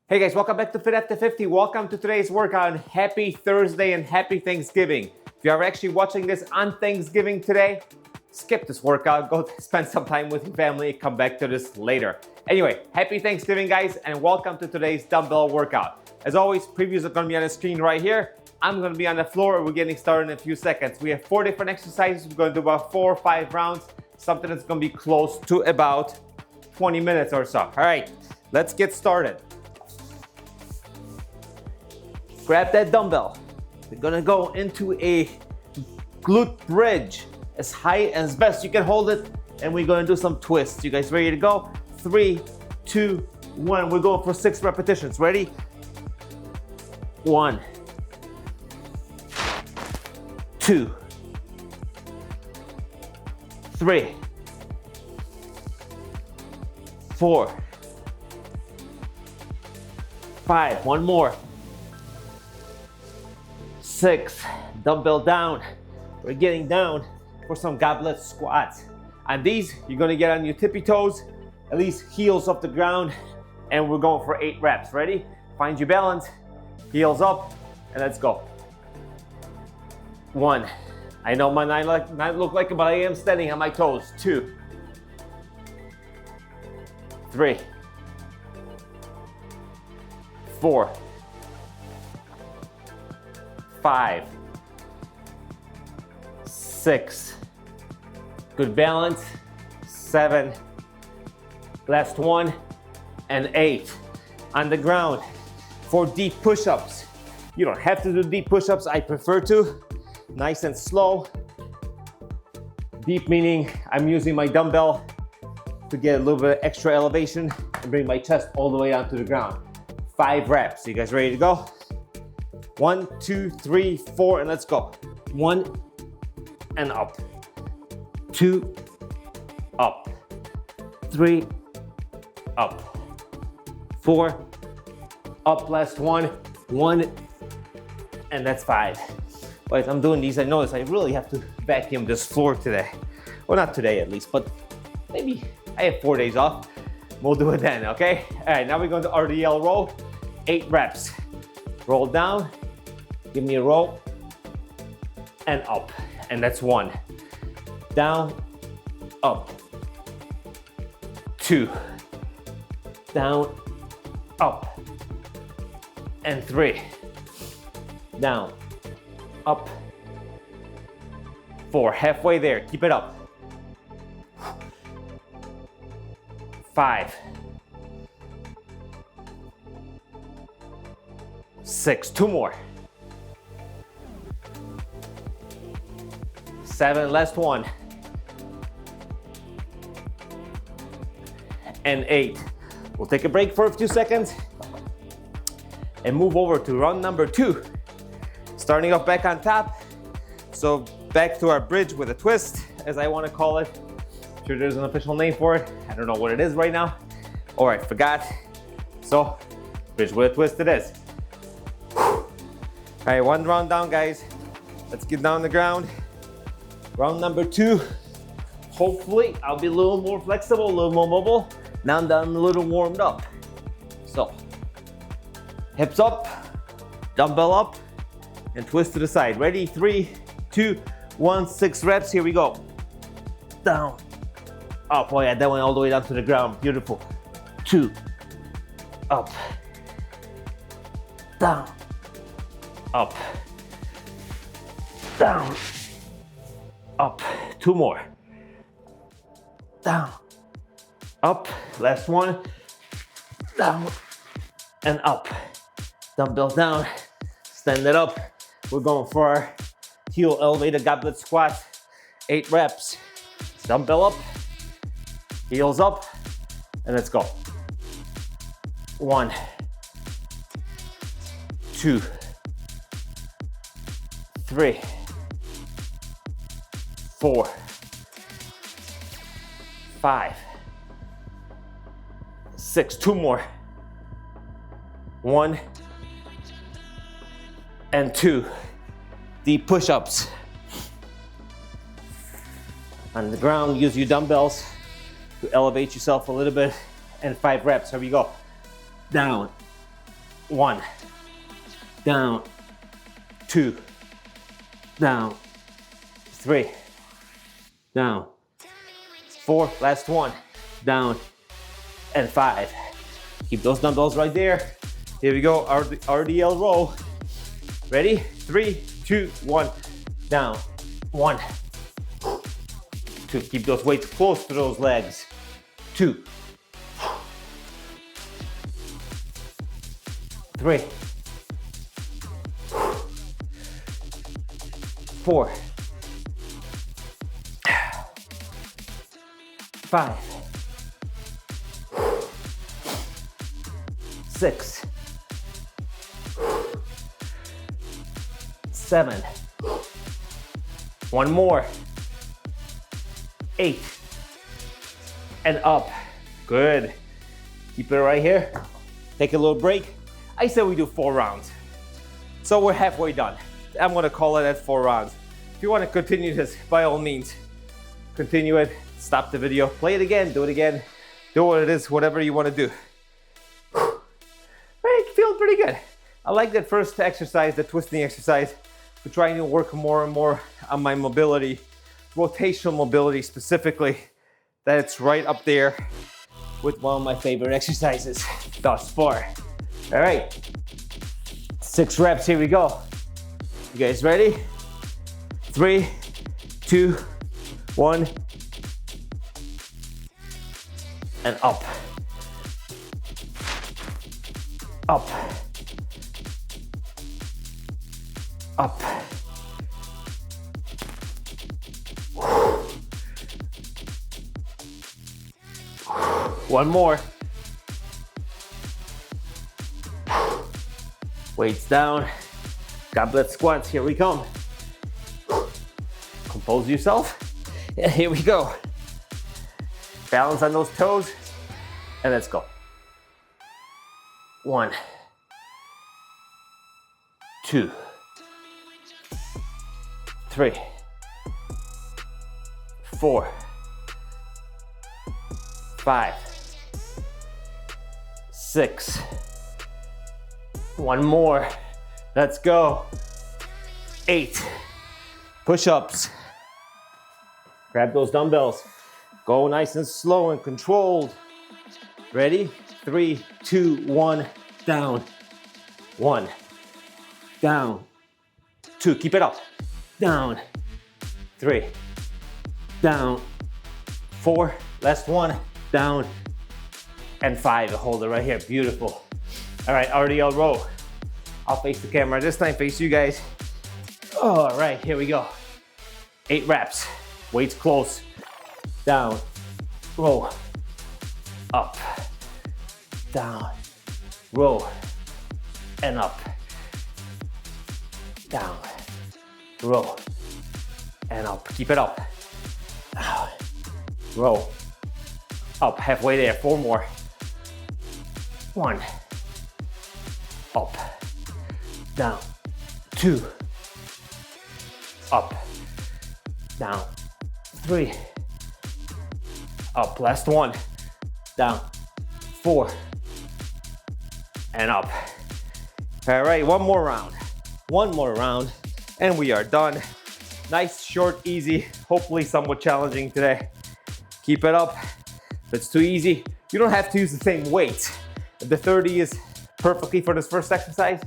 Hey guys, welcome back to Fit After 50. Welcome to today's workout and happy Thursday and happy Thanksgiving. If you are actually watching this on Thanksgiving today, skip this workout, go spend some time with your family, come back to this later. Anyway, happy Thanksgiving guys and welcome to today's dumbbell workout. As always, previews are gonna be on the screen right here. I'm gonna be on the floor, we're getting started in a few seconds. We have 4 different exercises, we're gonna do about 4 or 5 rounds, something that's gonna be close to about 20 minutes or so. All right, let's get started. Grab that dumbbell. We're gonna go into a glute bridge as high as best you can hold it, and we're gonna do some twists. You guys ready to go? 3, 2, 1. We're going for 6 repetitions. Ready? 1, 2, 3, 4, 5. One more. 6, dumbbell down. We're getting down for some goblet squats. On these, you're gonna get on your tippy toes, at least heels off the ground, and we're going for 8 reps. Ready? Find your balance, heels up, and let's go. 1, I know might not look like it, but I am standing on my toes. 2, 3, 4, 5, 6, good balance, 7, last one, and 8. On the ground for deep push-ups. You don't have to do deep push-ups, I prefer to. Nice and slow. Deep meaning I'm using my dumbbell to get a little bit of extra elevation and bring my chest all the way down to the ground. 5 reps, you guys ready to go? 1, 2, 3, 4, and let's go. 1, and up. 2, up. 3, up. 4, up, last one. 1, and that's 5. But as I'm doing these, I notice I really have to vacuum this floor today. Well, not today at least, but maybe I have 4 days off. We'll do it then, okay? All right, now we're going to RDL row. 8 reps. Roll down. Give me a roll, and up, and that's 1. Down, up, 2, down, up, and 3, down, up, 4, halfway there, keep it up, 5, 6, 2 more, 7, last one, and 8. We'll take a break for a few seconds and move over to round number 2. Starting off back on top. So back to our bridge with a twist, as I want to call it. I'm sure there's an official name for it. I don't know what it is right now. Or I forgot. So bridge with a twist it is. All right, 1 round down, guys. Let's get down on the ground. Round number 2, hopefully I'll be a little more flexible, a little more mobile, now that I'm a little warmed up. So, hips up, dumbbell up, and twist to the side. Ready? 3, 2, 1, 6 reps, here we go. Down, up, oh yeah, that went all the way down to the ground, beautiful. 2, up, down, up, down, up, 2 more, down, up, last one, down, and up, dumbbell down, stand it up, we're going for our heel elevated goblet squat, 8 reps, dumbbell up, heels up, and let's go, 1, 2, 3, 4, 5, 6, 2 more, 1, and 2. Deep push-ups. On the ground, use your dumbbells to elevate yourself a little bit, and 5 reps. Here we go. Down, 1, down, 2, down, 3, down, 4, last one, down, and 5. Keep those dumbbells right there. Here we go, RDL row. Ready? 3, 2, 1, down, 1, 2. Keep those weights close to those legs. 2, 3, 4, 5, 6, 7. One more. 8. And up. Good. Keep it right here. Take a little break. I said we do 4 rounds. So we're halfway done. I'm gonna call it at 4 rounds. If you wanna continue this, by all means, continue it. Stop the video, play it again, do it again. Do what it is, whatever you wanna do. Right, feeling pretty good. I like that first exercise, the twisting exercise. We're trying to work more and more on my mobility, rotational mobility specifically. That's right up there with one of my favorite exercises thus far. All right, 6 reps, here we go. You guys ready? 3, 2, 1, and up. Up. Up. One more. Weights down. Goblet squats, here we come. Compose yourself. And here we go. Balance on those toes. And let's go. 1, 2, 3, 4, 5, 6. One more. Let's go. 8. Push-ups. Grab those dumbbells. Go nice and slow and controlled. Ready? 3, 2, 1, down. 1, down. 2, keep it up. Down. 3, down. 4, last one, down. And 5, hold it right here, beautiful. All right, RDL row. I'll face the camera this time, face you guys. All right, here we go. 8 reps, weights close. Down, row, up, down, row, and up. Down, row, and up. Keep it up. Down, row, up. Halfway there, 4 more. 1, up, down, 2, up, down, 3, up, last one, down, 4, and up. All right, one more round, and we are done. Nice, short, easy, hopefully somewhat challenging today. Keep it up. If it's too easy, you don't have to use the same weight. The 30 is perfectly for this first exercise,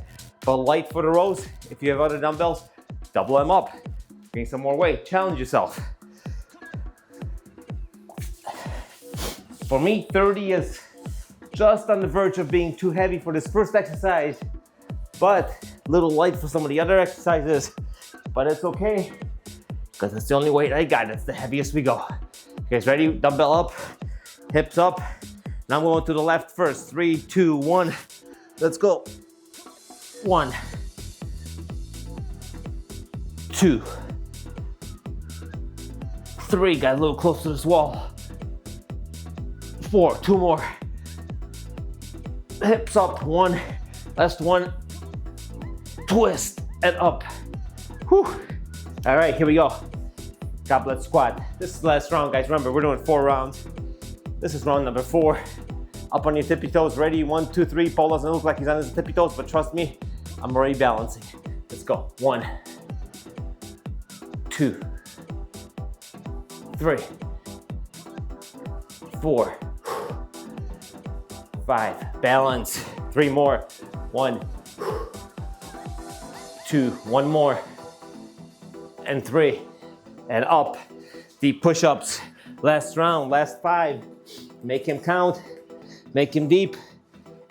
but light for the rows. If you have other dumbbells, double them up. Gain some more weight, challenge yourself. For me, 30 is just on the verge of being too heavy for this first exercise, but a little light for some of the other exercises. But it's okay, because it's the only weight I got. That's the heaviest we go. You guys ready? Dumbbell up, hips up. Now I'm going to the left first. 3, 2, 1. Let's go. 1, 2, 3. Got a little close to this wall. 4, 2 more. Hips up, 1. Last one. Twist and up. Whew. All right, here we go. Goblet squat. This is the last round, guys. Remember, we're doing 4 rounds. This is round number 4. Up on your tippy toes, ready? 1, 2, 3. Paul doesn't look like he's on his tippy toes, but trust me, I'm already balancing. Let's go. 1, 2, 3, 4, 5. Balance. 3 more. 1, 2, 1 more, and 3, and up. Deep push-ups. Last round, last 5. Make him count, make him deep,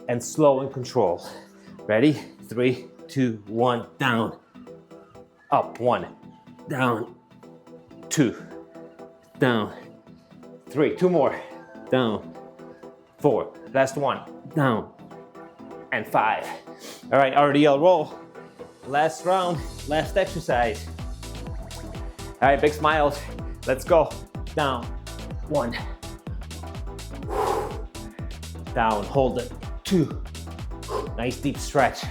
and slow and control. Ready? 3, 2, 1, down. Up, 1, down, 2, down, 3, 2 more, down, 4, last 1, down, and 5. All right, RDL roll. Last round, last exercise. All right, big smiles. Let's go. Down, 1. Down, hold it. 2. Nice deep stretch.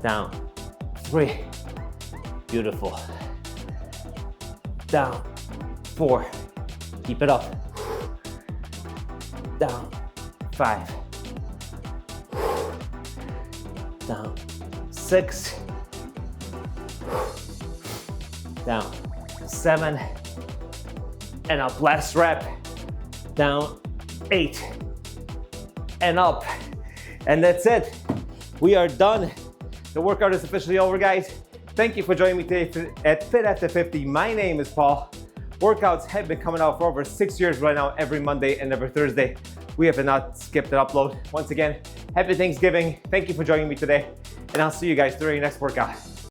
Down, 3. Beautiful. Down, 4. Keep it up. Down, 5. Down, 6. Down, 7. And up, last rep. Down, 8. And up. And that's it. We are done. The workout is officially over, guys. Thank you for joining me today at Fit After 50. My name is Paul. Workouts have been coming out for over 6 years right now, every Monday and every Thursday. We have not skipped an upload. Once again, happy Thanksgiving. Thank you for joining me today. And I'll see you guys during your next workout.